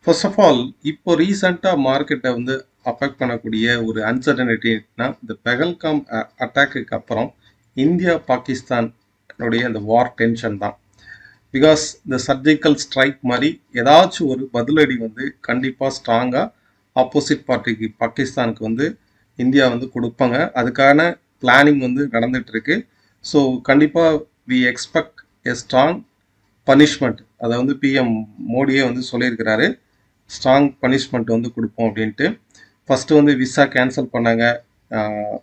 First of all இப்போ ரீசெண்டாக மார்க்கெட்டை வந்து அஃபெக்ட் பண்ணக்கூடிய ஒரு அன்சர்டனிட்டினா இந்த பெஹல்காம் அட்டாக்குக்கு அப்புறம் இந்தியா பாகிஸ்தானுடைய அந்த வார் டென்ஷன் தான். பிகாஸ் இந்த சர்ஜிக்கல் ஸ்ட்ரைக் மாதிரி ஏதாச்சும் ஒரு பதிலடி வந்து கண்டிப்பாக ஸ்ட்ராங்காக ஆப்போசிட் பார்ட்டிக்கு பாகிஸ்தானுக்கு வந்து இந்தியா வந்து கொடுப்பாங்க. அதுக்கான பிளானிங் வந்து நடந்துட்டு இருக்கு. ஸோ கண்டிப்பாக we expect a strong punishment. அதை வந்து பிஎம் மோடியே வந்து சொல்லியிருக்கிறாரு, ஸ்ட்ராங் பனிஷ்மெண்ட் வந்து கொடுப்போம் அப்படின்ட்டு. ஃபஸ்ட்டு வந்து விசா கேன்சல் பண்ணாங்க,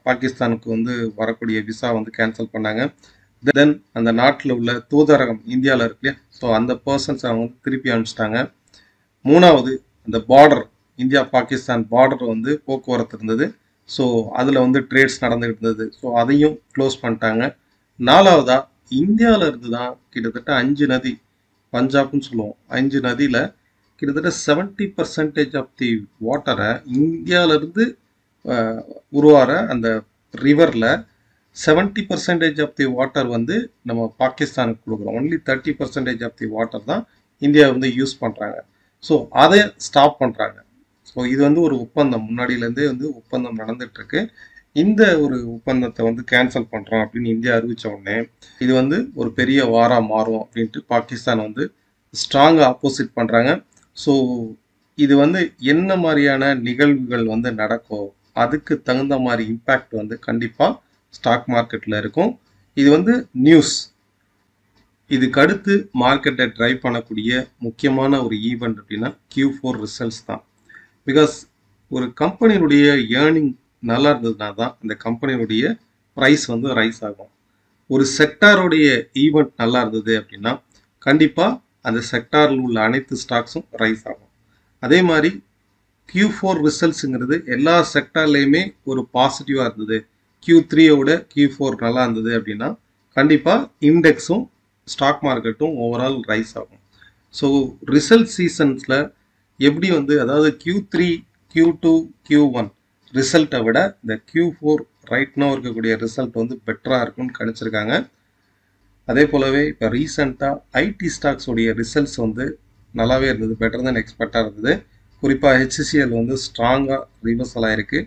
பாகிஸ்தானுக்கு வந்து வரக்கூடிய விசா வந்து கேன்சல் பண்ணாங்க. தென் அந்த நாட்டில் உள்ள தூதரகம் இந்தியாவில் இருக்கு இல்லையா, ஸோ அந்த பர்சன்ஸ் அவங்க வந்து திருப்பி அனுப்பிச்சிட்டாங்க. மூணாவது அந்த பார்டர், இந்தியா பாகிஸ்தான் பார்டர் வந்து போக்குவரத்து இருந்தது, ஸோ அதில் வந்து ட்ரேட்ஸ் நடந்துகிட்டு இருந்தது, ஸோ அதையும் க்ளோஸ் பண்ணிட்டாங்க. நாலாவதா இந்தியாவில் இருந்து தான் கிட்டத்தட்ட 5 நதி, பஞ்சாப்னு சொல்லுவோம், 5 நதியில் கிட்டத்தட்ட 70% ஆஃப் தி வாட்டரை இந்தியாவிலேருந்து உருவாகிற அந்த ரிவரில் 70% ஆஃப் தி வாட்டர் வந்து நம்ம பாகிஸ்தானுக்கு கொடுக்குறோம். ஒன்லி 30% ஆஃப் தி வாட்டர் தான் இந்தியா வந்து யூஸ் பண்ணுறாங்க. ஸோ அதை ஸ்டாப் பண்ணுறாங்க. ஸோ இது வந்து ஒரு ஒப்பந்தம், முன்னாடியிலேருந்தே வந்து ஒப்பந்தம் நடந்துகிட்ருக்கு. இந்த ஒரு ஒப்பந்தத்தை வந்து கேன்சல் பண்ணுறோம் அப்படின்னு இந்தியா அறிவித்த உடனே இது வந்து ஒரு பெரிய வாராக மாறும் அப்படின்ட்டு பாகிஸ்தான் வந்து ஸ்ட்ராங்காக ஆப்போசிட் பண்ணுறாங்க. ஸோ இது வந்து என்ன மாதிரியான நிகழ்வுகள் வந்து நடக்கும், அதுக்கு தகுந்த மாதிரி இம்பேக்ட் வந்து கண்டிப்பாக ஸ்டாக் மார்க்கெட்டில் இருக்கும். இது வந்து நியூஸ். இதுக்கு அடுத்து மார்க்கெட்டை ட்ரைவ் பண்ணக்கூடிய முக்கியமான ஒரு ஈவெண்ட் அப்படின்னா Q4 ரிசல்ட்ஸ் தான். பிகாஸ் ஒரு கம்பெனியுடைய ஏர்னிங் நல்லா இருந்ததுனா தான் அந்த கம்பெனியுடைய ப்ரைஸ் வந்து ரைஸ் ஆகும். ஒரு செக்டாருடைய ஈவெண்ட் நல்லா இருந்தது அப்படின்னா கண்டிப்பாக அந்த செக்டாரில் உள்ள அனைத்து ஸ்டாக்ஸும் ரைஸ் ஆகும். அதே மாதிரி Q4 ரிசல்ட்ஸுங்கிறது எல்லா செக்டார்லேயுமே ஒரு பாசிட்டிவாக இருந்தது, Q3யோட Q4 நல்லா இருந்தது அப்படின்னா கண்டிப்பாக இண்டெக்ஸும் ஸ்டாக் மார்க்கெட்டும் ஓவரால் ரைஸ் ஆகும். ஸோ ரிசல்ட் சீசன்ஸில் எப்படி வந்து, அதாவது Q3, Q2, Q1 ரிசல்ட்டை விட இந்த Q4 ரைட்னா இருக்கக்கூடிய ரிசல்ட் வந்து பெட்டராக இருக்கும்னு கணிச்சிருக்காங்க. அதே போலவே இப்போ ரீசெண்டாக ஐடி ஸ்டாக்ஸோடைய ரிசல்ட்ஸ் வந்து நல்லாவே இருந்தது, பெட்டர் தென் எக்ஸ்பெக்டாக இருந்தது. குறிப்பாக HCL வந்து ஸ்ட்ராங்காக ரிவர்சல் ஆகிருக்கு.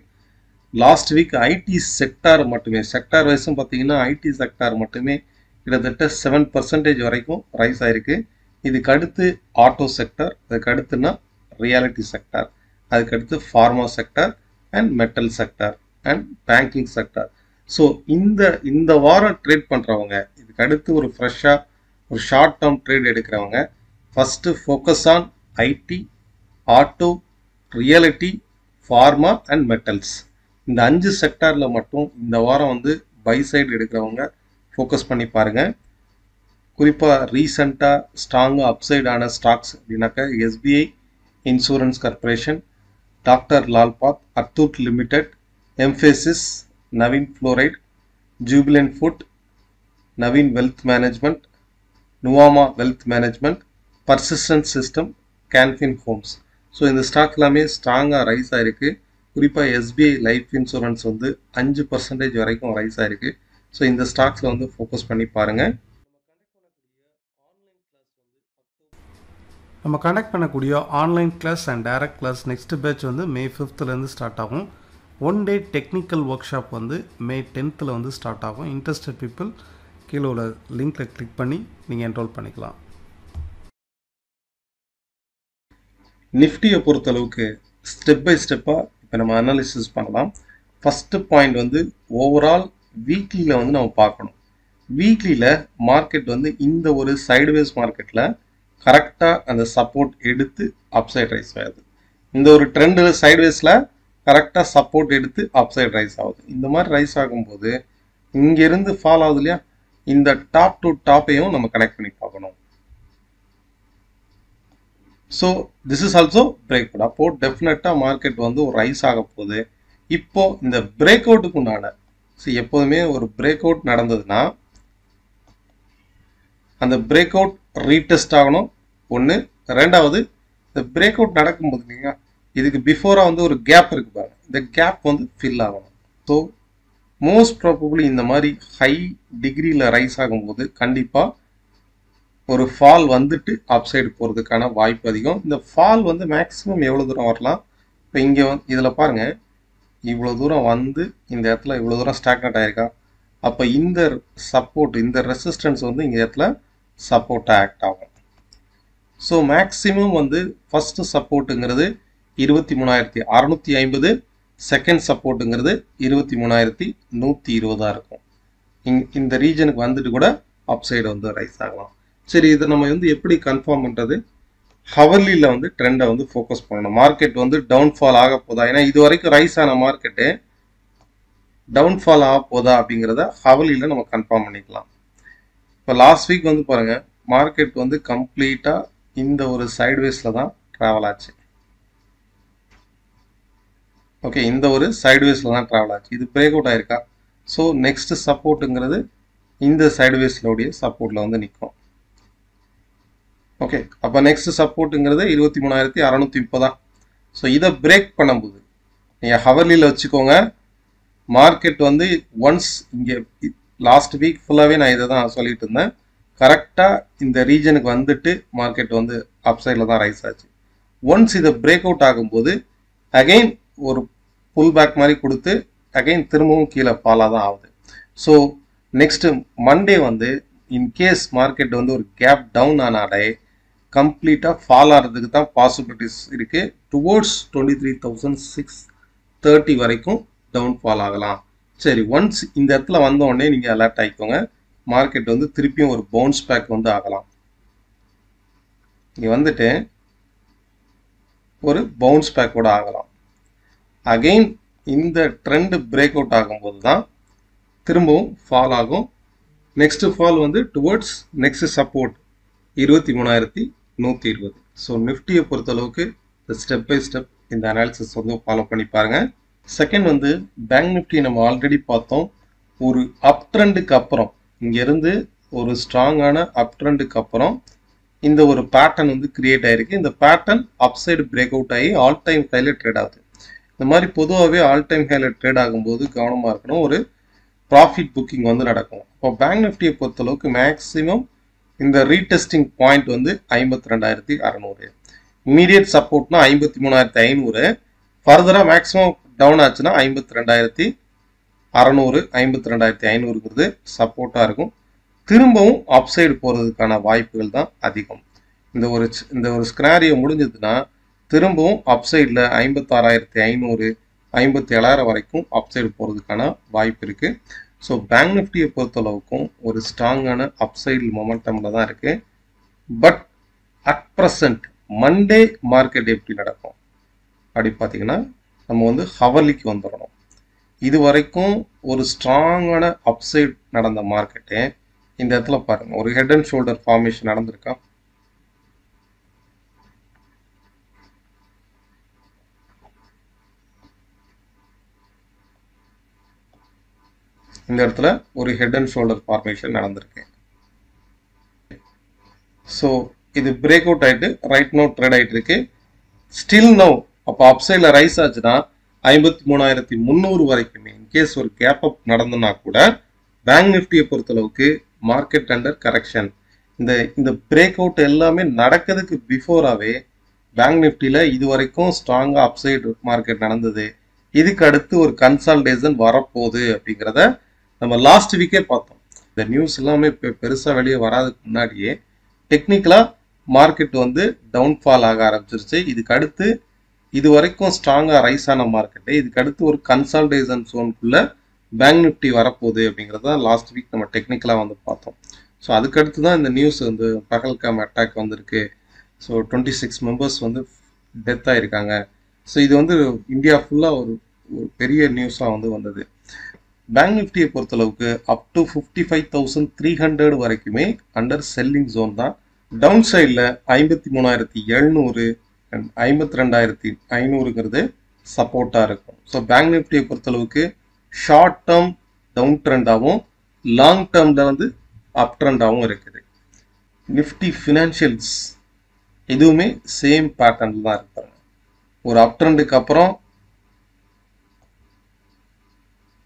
லாஸ்ட் வீக் ஐடி செக்டார் மட்டுமே, செக்டார் வைஸும் பார்த்தீங்கன்னா ஐடி செக்டார் மட்டுமே கிட்டத்தட்ட 7% வரைக்கும் ரைஸ் ஆகிருக்கு. இதுக்கு அடுத்து ஆட்டோ செக்டார், அதுக்கு அடுத்துனா ரியாலிட்டி செக்டார், அதுக்கடுத்து pharma sector and metal sector and banking sector. So இந்த வாரம் ட்ரேட் பண்ணுறவங்க, இதுக்கு அடுத்து ஒரு ஃப்ரெஷ்ஷாக ஒரு ஷார்ட் டேர்ம் ட்ரேட் எடுக்கிறவங்க first focus on IT, auto, reality, pharma and metals. இந்த 5 செக்டாரில் மட்டும் இந்த வாரம் வந்து பை சைடு எடுக்கிறவங்க ஃபோக்கஸ் பண்ணி பாருங்கள். குறிப்பாக ரீசெண்டாக ஸ்ட்ராங்காக அப்சைடான ஸ்டாக்ஸ் அப்படின்னாக்கா SBI insurance corporation, doctor Lalpath, அத்தூட் limited, Mphasis, Navin fluoride, Jubilant food, Navin wealth management, Nuvama wealth management, persistent system, Canfin homes. So இந்த ஸ்டாக் எல்லாமே ஸ்ட்ராங்காக ரைஸ் ஆகிருக்கு. குறிப்பாக SBI லைஃப் இன்சூரன்ஸ் வந்து 5% வரைக்கும் ரைஸ் ஆகிருக்கு. ஸோ இந்த ஸ்டாக்ஸில் வந்து ஃபோக்கஸ் பண்ணி பாருங்கள். நம்ம கண்டக்ட் பண்ணக்கூடிய online class and direct class next batch வந்து May 5th ஸ்டார்ட் ஆகும். 1 day டெக்னிக்கல் ஒர்க் ஷாப் வந்து May 10th வந்து ஸ்டார்ட் ஆகும். இன்ட்ரெஸ்டட் பீப்புள் கீழே உள்ள லிங்க்கில் கிளிக் பண்ணி நீங்கள் என்ரோல் பண்ணிக்கலாம். நிஃப்டியை பொறுத்தளவுக்கு ஸ்டெப் பை ஸ்டெப்பாக இப்போ நம்ம அனாலிசிஸ் பண்ணலாம். ஃபஸ்ட்டு பாயிண்ட் வந்து ஓவரால் வீக்லியில் வந்து நம்ம பார்க்கணும். வீக்லியில் மார்க்கெட் வந்து இந்த ஒரு சைடுவேஸ் மார்க்கெட்டில் கரெக்டாக அந்த சப்போர்ட் எடுத்து அப்சைட் ரைஸ் ஆகுது. இந்த ஒரு ட்ரெண்டு சைடுவேஸில் கரெக்டாக சப்போர்ட் எடுத்து அப்சைட் ரைஸ் ஆகுது. இந்த மாதிரி ரைஸ் ஆகும்போது இங்கேருந்து ஃபால் ஆகுது இல்லையா, இந்த டாப் டு டாப்பையும் நம்ம கனெக்ட் பண்ணி பார்க்கணும். So this is also break out. அப்போது டெஃபினட்டாக மார்க்கெட் வந்து ஒரு ரைஸ் ஆக போகுது. இப்போது இந்த பிரேக் அவுட்டுக்கு உண்டான எப்போதுமே ஒரு பிரேக் அவுட் நடந்ததுன்னா அந்த பிரேக் அவுட் ரீடெஸ்ட் ஆகணும் ஒன்று. ரெண்டாவது, இந்த பிரேக் அவுட் நடக்கும்போது இல்லைங்களா, இதுக்கு பிஃபோராக வந்து ஒரு கேப் இருக்கு பாருங்க, இந்த கேப் வந்து ஃபில் ஆகணும். ஸோ மோஸ்ட் ப்ராபபிளி இந்த மாதிரி ஹை டிகிரியில் ரைஸ் ஆகும்போது கண்டிப்பாக ஒரு ஃபால் வந்துட்டு அப்சைடு போகிறதுக்கான வாய்ப்பு அதிகம். இந்த ஃபால் வந்து மேக்ஸிமம் எவ்வளோ தூரம் வரலாம்? இப்போ இங்கே இதில் பாருங்கள், இவ்வளோ தூரம் வந்து இந்த இடத்துல இவ்வளோ தூரம் ஸ்டாக்னட் ஆயிருக்கா. அப்போ இந்த சப்போர்ட், இந்த ரெசிஸ்டன்ஸ் வந்து இங்கே இடத்துல சப்போர்ட்டாக ஆக்ட் ஆகும். ஸோ மேக்ஸிமம் வந்து ஃபஸ்ட்டு சப்போர்ட்டுங்கிறது 23,650, செகண்ட் சப்போர்ட்டுங்கிறது 23,120 இருக்கும். இந்த ரீஜனுக்கு வந்துட்டு கூட அப்சைடு வந்து ரைஸ் ஆகலாம். சரி, இதை நம்ம வந்து எப்படி கன்ஃபார்ம் பண்ணுறது? ஹவர்லியில் வந்து ட்ரெண்டை வந்து ஃபோக்கஸ் பண்ணணும். மார்க்கெட் வந்து டவுன்ஃபால் ஆக போதா, ஏன்னா இது வரைக்கும் ரைஸ் ஆன மார்க்கெட்டு டவுன்ஃபால் ஆக போதா அப்படிங்கிறத ஹவர்லியில் நம்ம கன்ஃபார்ம் பண்ணிக்கலாம். இப்போ லாஸ்ட் வீக் வந்து பாருங்கள், மார்க்கெட் வந்து கம்ப்ளீட்டாக இந்த ஒரு சைட்வேஸில் தான் ட்ராவல் ஆச்சு. ஓகே, இந்த ஒரு சைட்வேஸில் தான் ட்ராவல் ஆச்சு. இது பிரேக் அவுட் ஆயிருக்கா? ஸோ நெக்ஸ்ட் சப்போர்ட்டுங்கிறது இந்த சைட்வேஸ்லோடைய சப்போர்ட்டில் வந்து நிற்கும். ஓகே, அப்போ நெக்ஸ்ட் சப்போர்ட்டுங்கிறது 23,630. ஸோ இதை பிரேக் பண்ணும்போது நீங்கள் ஹவர்லியில் வச்சுக்கோங்க. மார்க்கெட் வந்து ஒன்ஸ் இங்கே லாஸ்ட் வீக் ஃபுல்லாகவே நான் இதை தான் சொல்லிட்டு இருந்தேன். கரெக்டாக இந்த ரீஜனுக்கு வந்துட்டு மார்க்கெட் வந்து அப்சைடில் தான் ரைஸ் ஆச்சு. ஒன்ஸ் இதை பிரேக் அவுட் ஆகும்போது அகெயின் ஒரு புல் பேக் மாதிரி கொடுத்து அகெயின் திரும்பவும் கீழே ஃபாலாக தான் ஆகுது. ஸோ நெக்ஸ்ட்டு மண்டே வந்து இன்கேஸ் மார்க்கெட் வந்து ஒரு கேப் டவுன் ஆனாலே கம்ப்ளீட்டாக ஃபால் ஆகிறதுக்கு தான் பாசிபிலிட்டிஸ் இருக்குது. டுவோர்ட்ஸ் 23,630 வரைக்கும் டவுன் ஃபால் ஆகலாம். சரி, ஒன்ஸ் இந்த இடத்துல வந்தோடனே நீங்கள் அலர்ட் ஆகிக்கோங்க. மார்க்கெட் வந்து திருப்பியும் ஒரு பவுன்ஸ் பேக் வந்து ஆகலாம். இங்கே வந்துட்டு ஒரு பவுன்ஸ் பேக் கூட ஆகலாம். அகெயின் இந்த ட்ரெண்ட் பிரேக் அவுட் ஆகும்போது தான் திரும்பவும் ஃபால் ஆகும். நெக்ஸ்ட் ஃபால் வந்து டுவர்ட்ஸ் நெக்ஸ்ட் சப்போர்ட் 23,120. ஸோ நிஃப்டியை பொறுத்தளவுக்கு ஸ்டெப் பை ஸ்டெப் இந்த அனாலிசிஸ் வந்து ஃபாலோ பண்ணி பாருங்க. செகண்ட் வந்து பேங்க் நிஃப்டி நம்ம ஆல்ரெடி பார்த்தோம். ஒரு அப் ட்ரெண்டுக்கு அப்புறம் இங்கேருந்து ஒரு ஸ்ட்ராங்கான அப் ட்ரெண்டுக்கு அப்புறம் இந்த ஒரு பேட்டர்ன் வந்து கிரியேட் ஆயிருக்கு. இந்த பேட்டர்ன் அப்சைடு பிரேக் அவுட் ஆகி ஆல் டைம் ஹைல ட்ரேட் ஆகுது. இந்த மாதிரி பொதுவாகவே ஆல் டைம் ஹைல ட்ரேட் ஆகும்போது கவனமாக இருக்கணும். ஒரு ப்ராஃபிட் புக்கிங் வந்து நடக்கும். இப்போ பேங்க் நிஃப்டியை பொறுத்தளவுக்கு மேக்ஸிமம் இந்த ரீடெஸ்டிங் பாயிண்ட் வந்து 52,600. இமீடியட் சப்போர்ட்னா 53,500. ஃபர்தராக மேக்ஸிமம் டவுன் ஆச்சுன்னா 52,600, 52,500ங்கிறது சப்போர்ட்டாக இருக்கும். திரும்பவும் அப்சைடு போகிறதுக்கான வாய்ப்புகள் தான் அதிகம். இந்த ஒரு ஸ்கினாரியோ முடிஞ்சதுன்னா திரும்பவும் அப்சைடில் 56,500, 57,000 வரைக்கும் அப்சைடு போகிறதுக்கான வாய்ப்பு இருக்குது. ஸோ பேங்க் நிஃப்டியை பொறுத்தளவுக்கும் ஒரு ஸ்ட்ராங்கான அப்சைடு மொமெண்டமில் தான் இருக்குது. But at present Monday market எப்படி நடக்கும் அப்படி பார்த்தீங்கன்னா நம்ம வந்து ஹவர்லிக்கு வந்துடணும். இது வரைக்கும் ஒரு ஸ்ட்ராங்கான அப்சைட் நடந்த மார்க்கெட்டு இந்த இடத்துல பாருங்க, ஒரு ஹெட் அண்ட் ஷோல்டர் ஃபார்மேஷன் நடந்திருக்கா? இந்த இடத்துல ஒரு ஹெட் அண்ட் ஷோல்டர் ஃபார்மேஷன் நடந்திருக்கு. ஸோ இது பிரேக் அவுட் ஆகிட்டு ரைட் நோ ட்ரேட் ஆகிட்டு இருக்கு. ஸ்டில் நோ அப்போ அப்சைடில் ரைஸ் ஆச்சுன்னா 53,300 வரைக்குமே இன்கேஸ் ஒரு கேப் அப் நடந்ததுன்னா கூட பேங்க் நிஃப்டியை பொறுத்தளவுக்கு மார்க்கெட் அண்டர் கரெக்ஷன். இந்த பிரேக் அவுட் எல்லாமே நடக்கிறதுக்கு பிஃபோராகவே பேங்க் நிஃப்டியில் இது வரைக்கும் ஸ்ட்ராங்காக அப்சைடு மார்க்கெட் நடந்தது. இதுக்கு அடுத்து ஒரு கன்சால்டேஷன் வரப்போகுது அப்படிங்கிறத நம்ம லாஸ்ட் வீக்கே பார்த்தோம். இந்த நியூஸ் எல்லாமே பெருசாக வெளியே வராதுக்கு முன்னாடியே டெக்னிக்கலாக மார்க்கெட் வந்து டவுன்ஃபால் ஆக ஆரம்பிச்சிருச்சு. இதுக்கு அடுத்து இது வரைக்கும் ஸ்ட்ராங்காக ரைஸ் ஆன மார்க்கெட்டு இதுக்கு அடுத்து ஒரு கன்சால்டேஷன் ஜோனுக்குள்ளே பேங்க் நிஃப்டி வரப்போகுது அப்படிங்கிறத லாஸ்ட் வீக் நம்ம டெக்னிக்கலாக வந்து பார்த்தோம். ஸோ அதுக்கடுத்து தான் இந்த நியூஸ் வந்து பகல்காம் அட்டாக் வந்திருக்கு. ஸோ 26 மெம்பர்ஸ் வந்து டெத் ஆகிருக்காங்க. ஸோ இது வந்து இந்தியா ஃபுல்லாக ஒரு பெரிய நியூஸாக வந்து வந்தது. பேங்க் நிஃப்டியை பொறுத்தளவுக்கு அப் டு 55,300 வரைக்குமே அண்டர் செல்லிங் ஜோன் தான். டவுன் சைடில் 53,700 அண்ட் 52,500ங்கிறது சப்போர்ட்டாக இருக்கும். ஸோ பேங்க் நிஃப்டியை பொறுத்தளவுக்கு ஷார்ட் டேர்ம் டவுன் ட்ரெண்டாகவும் லாங் டேர்மில் வந்து அப் ட்ரெண்டாகவும் இருக்குது. நிஃப்டி ஃபினான்ஷியல்ஸ் இதுவுமே சேம் பேட்டர்னில் தான் இருப்பாங்க. ஒரு அப் ட்ரெண்டுக்கு அப்புறம்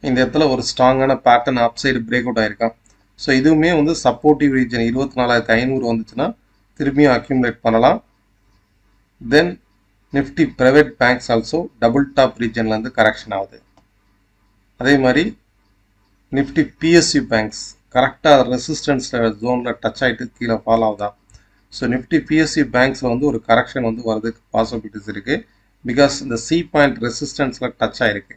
இந்த இடத்துல ஒரு ஸ்ட்ராங்கான pattern upside break out ஆயிருக்கா? ஸோ இதுவுமே வந்து சப்போர்ட்டிவ் ரீஜன் 24,500 வந்துச்சுன்னா திரும்பியும் அக்யூமுலேட் பண்ணலாம். Then Nifty private banks also double top ரீஜன்லேருந்து கரெக்ஷன் ஆகுது. அதே மாதிரி நிஃப்டி பிஎஸ்யூ பேங்க்ஸ் கரெக்டாக ரெசிஸ்டன்ஸ் ஜோனில் டச் ஆகிட்டு கீழே ஃபால் ஆகுதா. ஸோ நிஃப்டி பிஎஸ்யூ பேங்க்ஸில் வந்து ஒரு கரெக்ஷன் வந்து வரதுக்கு பாசிபிலிட்டிஸ் இருக்குது. பிகாஸ் இந்த சி பாயிண்ட் ரெசிஸ்டன்ஸில் டச் ஆகிருக்கு.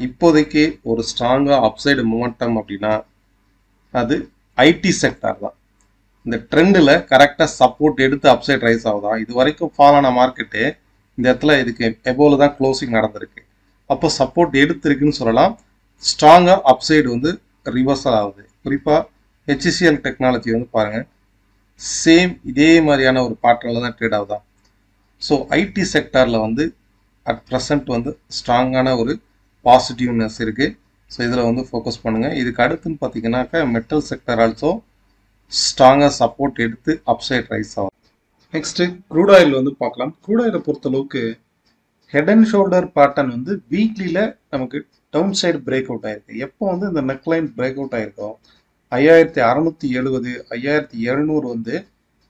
இப்போதைக்கு ஒரு ஸ்ட்ராங்காக அப்சைடு மொமெண்டம் அப்படின்னா அது ஐடி செக்டார் தான். இந்த ட்ரெண்டில் கரெக்டாக சப்போர்ட் எடுத்து அப்சைட் ரைஸ் ஆகுதா. இது வரைக்கும் ஃபால் ஆன மார்க்கெட்டு இந்த இடத்துல இதுக்கு எபோவில் தான் க்ளோசிங் நடந்திருக்கு. அப்போ சப்போர்ட் எடுத்திருக்குன்னு சொல்லலாம். ஸ்ட்ராங்காக அப்சைடு வந்து ரிவர்சல் ஆகுது. குறிப்பாக ஹெச்சிசிஎல் டெக்னாலஜி வந்து பாருங்கள், சேம் இதே மாதிரியான ஒரு பேட்டர்னில் தான் ட்ரேட் ஆகுதா. ஸோ ஐடி செக்டாரில் வந்து அட் ப்ரெசண்ட் வந்து ஸ்ட்ராங்கான ஒரு பாசிட்டிவ்னஸ் இருக்குது. ஸோ இதில் வந்து ஃபோக்கஸ் பண்ணுங்கள். இதுக்கு அடுத்துன்னு பார்த்தீங்கன்னாக்கா மெட்டல் செக்டர் ஆல்சோ ஸ்ட்ராங்காக சப்போர்ட் எடுத்து அப்சைட் ரைஸ் ஆகும். நெக்ஸ்ட்டு க்ரூட் ஆயில் வந்து பார்க்கலாம். க்ரூட் ஆயிலை பொறுத்தளவுக்கு ஹெட் அண்ட் ஷோல்டர் பேட்டர்ன் வந்து வீக்லியில் நமக்கு டவுன் சைடு பிரேக் அவுட் ஆயிருக்கு. எப்போ வந்து இந்த நெக்லைன் பிரேக் அவுட் ஆயிருக்கோ 5670 5700 வந்து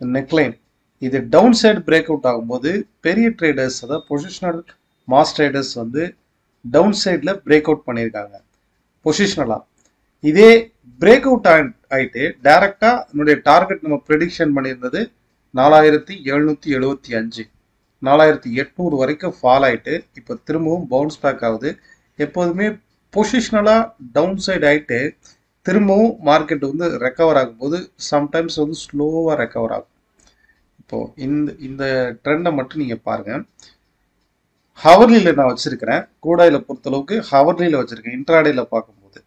நெக்லைன் இது டவுன் சைடு பிரேக் அவுட் ஆகும்போது பெரிய ட்ரேடர்ஸ் அதாவது பொசிஷனல் மாஸ் ட்ரேடர்ஸ் வந்து டவுன் சைடில் பிரேக் அவுட் பண்ணியிருக்காங்க பொசிஷனலாக. இதே பிரேக் அவுட் ஆகிட்டு டைரெக்டாக என்னுடைய டார்கெட் நம்ம ப்ரெடிக்ஷன் பண்ணியிருந்தது 4775 4800 வரைக்கும் ஃபால் ஆகிட்டு இப்போ திரும்பவும் பவுன்ஸ் பேக் ஆகுது. எப்போதுமே பொசிஷனலாக டவுன் சைடு ஆகிட்டு திரும்பவும் மார்க்கெட் வந்து ரெக்கவர் ஆகும்போது சம்டைம்ஸ் வந்து ஸ்லோவாக ரெக்கவர் ஆகும். இப்போது இந்த ட்ரெண்டை மட்டும் நீங்கள் பாருங்கள். ஹவர்லியில் நான் வச்சுருக்கிறேன். க்ரூடாயில் பொறுத்தளவுக்கு ஹவர்லியில் வச்சுருக்கேன். இன்ட்ராடேயில் பார்க்கும்போது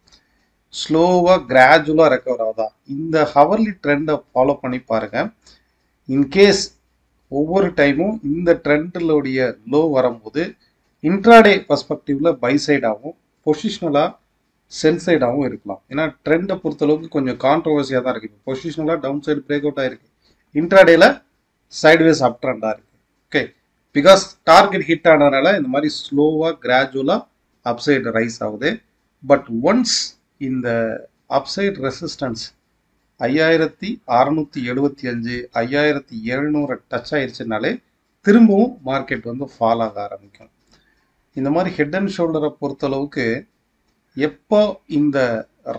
ஸ்லோவாக கிராஜுவலாக ரெக்கவர் ஆகுதா. இந்த ஹவர்லி ட்ரெண்டை ஃபாலோ பண்ணி பாருங்கள். இன்கேஸ் ஒவ்வொரு டைமும் இந்த ட்ரெண்டிலுடைய லோ வரும்போது இன்ட்ராடே பர்ஸ்பெக்டிவ்ல பை சைடாகவும் பொசிஷனலாக செல் சைடாகவும் இருக்கலாம். ஏன்னா ட்ரெண்டை பொறுத்தளவுக்கு கொஞ்சம் கான்ட்ரவர்சியாக தான் இருக்குது. இப்போ பொசிஷனலாக டவுன் சைடு பிரேக் அவுட் ஆகிருக்கு, இன்ட்ராடேல சைட்வேஸ் அப் ட்ரெண்டாக இருக்குது. ஓகே, பிகாஸ் டார்கெட் ஹிட் ஆனதுனால இந்த மாதிரி ஸ்லோவாக கிராஜுவலாக அப்சைடு ரைஸ் ஆகுது. பட் ஒன்ஸ் இந்த அப்சைட் ரெசிஸ்டன்ஸ் 5675 5700 டச் ஆயிடுச்சுனாலே திரும்பவும் மார்க்கெட் வந்து ஃபால் ஆக ஆரம்பிக்கும். இந்த மாதிரி ஹெட் அண்ட் ஷோல்டரை பொறுத்தளவுக்கு எப்போ இந்த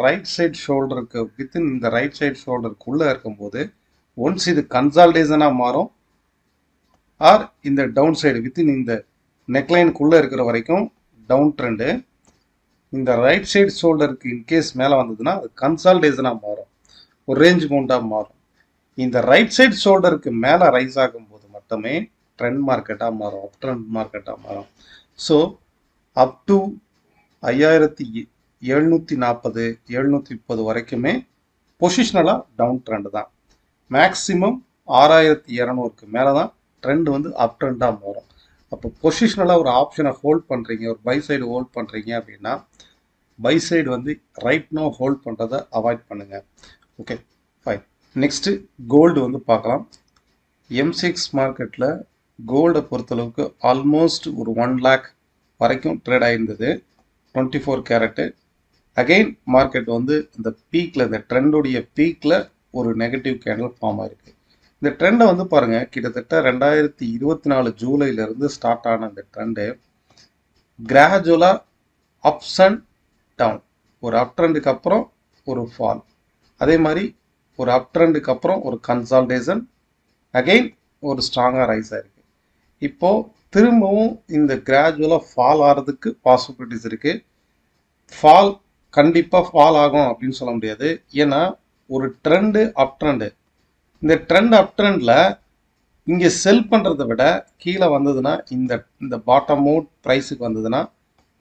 ரைட் சைட் ஷோல்டருக்கு வித்தின் இந்த ரைட் சைட் ஷோல்டருக்குள்ளே இருக்கும்போது ஒன்ஸ் இது கன்சால்டேஷனாக மாறும் ஆர் இந்த டவுன் சைடு வித்தின் இந்த நெக்லைனுக்குள்ளே இருக்கிற வரைக்கும் டவுன் ட்ரெண்டு இந்த ரைட் சைடு ஷோல்டருக்கு இன்கேஸ் மேலே வந்ததுன்னா அது கன்சால்டேஷனாக மாறும், ஒரு ரேஞ்ச் மவுண்டாக மாறும். இந்த ரைட் சைடு ஷோல்டருக்கு மேலே ரைஸ் ஆகும்போது மட்டுமே ட்ரெண்ட் மார்க்கெட்டாக மாறும், அப் ட்ரெண்ட் மார்க்கெட்டாக மாறும். ஸோ அப் டு 5740 730 வரைக்குமே பொசிஷனலாக டவுன் ட்ரெண்டு தான். மேக்ஸிமம் 6200க்கு மேலே தான் ட்ரெண்ட் வந்து அப் ட்ரெண்டாக மாறும். அப்போ பொசிஷனலாக ஒரு ஆப்ஷனை ஹோல்ட் பண்ணுறீங்க, ஒரு பை சைடு ஹோல்ட் பண்ணுறீங்க அப்படின்னா பை சைடு வந்து ரைட் நோ ஹோல்ட் பண்ணுறதை அவாய்ட் பண்ணுங்கள். Okay fine. நெக்ஸ்ட்டு கோல்டு வந்து பார்க்கலாம். M6 மார்க்கெட்டில் கோல்டை பொறுத்தளவுக்கு ஆல்மோஸ்ட் ஒரு 1 lakh வரைக்கும் ட்ரேட் ஆகிருந்தது 24 கேரட்டு. அகெயின் மார்க்கெட் வந்து இந்த பீக்கில் இந்த ட்ரெண்டுடைய பீக்கில் ஒரு நெகட்டிவ் கேண்டில் ஃபார்ம் ஆகிருக்கு. இந்த ட்ரெண்டை வந்து பாருங்கள், கிட்டத்தட்ட 2024 ஜூலையிலேருந்து ஸ்டார்ட் ஆன இந்த ட்ரெண்டு கிராஜுவலாக அப்ஸ் அண்ட் டவுன், ஒரு அப் ட்ரெண்டுக்கு அப்புறம் ஒரு ஃபால், அதே மாதிரி ஒரு அப் ட்ரெண்டுக்கு அப்புறம் ஒரு கன்சால்டேஷன், அகெயின் ஒரு ஸ்ட்ராங்காக ரைஸ் ஆகிருக்கு. இப்போது திரும்பவும் இந்த கிராஜுவலாக ஃபால் ஆகிறதுக்கு பாசிபிலிட்டிஸ் இருக்குது. ஃபால் கண்டிப்பாக ஃபால் ஆகும் அப்படின்னு சொல்ல முடியாது. ஏன்னா ஒரு ட்ரெண்டு அப் ட்ரெண்டு, இந்த ட்ரெண்ட் அப் ட்ரெண்டில் இங்கே செல் பண்ணுறதை விட கீழே வந்ததுன்னா இந்த பாட்டம் அவுட் ப்ரைஸுக்கு வந்ததுன்னா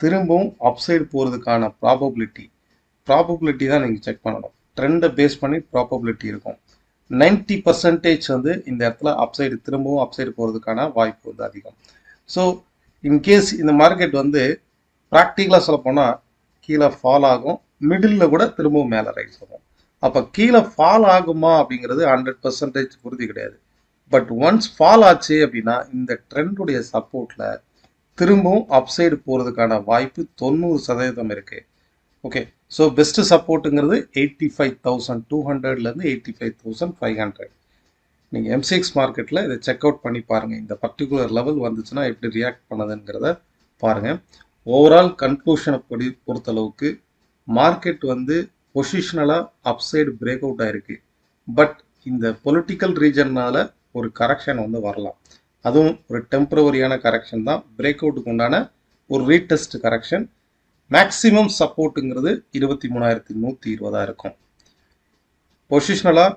திரும்பவும் அப்சைடு போகிறதுக்கான ப்ராபபிலிட்டி தான் நீங்கள் செக் பண்ணணும். ட்ரெண்டை பேஸ் பண்ணி ப்ராபபிலிட்டி இருக்கும். 90% வந்து இந்த இடத்துல அப்சைடு திரும்பவும் அப்சைடு போகிறதுக்கான வாய்ப்பு வந்து அதிகம். ஸோ இன்கேஸ் இந்த மார்க்கெட் வந்து ப்ராக்டிக்கலாக சொல்லப்போனால் கீழே ஃபால் ஆகும், மிடில் கூட திரும்பவும் மேலே ரைஸ் ஆகும். அப்போ கீழே ஃபால் ஆகுமா அப்படிங்கிறது 100% உறுதி கிடையாது. பட் ஒன்ஸ் ஃபால் ஆச்சு அப்படின்னா இந்த ட்ரெண்டுடைய சப்போர்ட்டில் திரும்பவும் அப்சைடு போகிறதுக்கான வாய்ப்பு 90% இருக்குது. ஓகே, ஸோ பெஸ்ட் சப்போர்ட்டுங்கிறது 85,200லேருந்து 85,500. நீங்கள் எம்சிஎக்ஸ் மார்க்கெட்டில் இதை செக் அவுட் பண்ணி பாருங்கள். இந்த பர்டிகுலர் லெவல் வந்துச்சுன்னா எப்படி ரியாக்ட் பண்ணுதுங்கிறத பாருங்கள். ஓவரால் கன்க்ளூஷனை பொறுத்தளவுக்கு மார்க்கெட் வந்து பொசிஷனலாக அப்சைடு பிரேக் அவுட் ஆயிருக்கு. பட் இந்த பொலிட்டிக்கல் ரீஜன்னால ஒரு கரெக்ஷன் வந்து வரலாம். அதுவும் ஒரு டெம்பரவரியான கரெக்ஷன் தான். பிரேக் அவுட்டுக்கு உண்டான ஒரு ரீடெஸ்ட் கரெக்ஷன். மேக்ஸிமம் சப்போர்ட்டுங்கிறது 23,120 இருக்கும். பொசிஷனலாக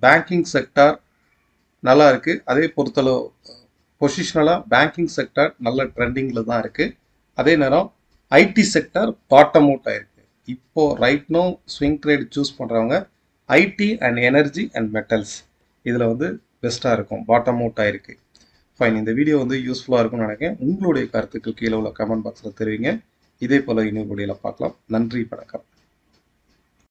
பேங்கிங் செக்டார் நல்லா இருக்குது. அதே பொறுத்தளவு பொசிஷனலாக பேங்கிங் செக்டார் நல்ல ட்ரெண்டிங்கில் தான் இருக்குது. அதே நேரம் ஐடி செக்டார் பாட்டம் அவுட் ஆயிருக்கு. இப்போது right now swing trade choose பண்ணுறவங்க IT and energy and metals இதில் வந்து பெஸ்ட்டாக இருக்கும். பாட்டம் அவுட் ஆயிருக்கு. ஃபைன், இந்த வீடியோ வந்து யூஸ்ஃபுல்லாக இருக்கும்னு நினைக்கிறேன். உங்களுடைய கருத்துக்கள் கீழே உள்ள கமெண்ட் பாக்ஸில் தெரிவிங்க. இதே போல் இன்னொரு வீடியோவில் பார்க்கலாம். நன்றி, வணக்கம்.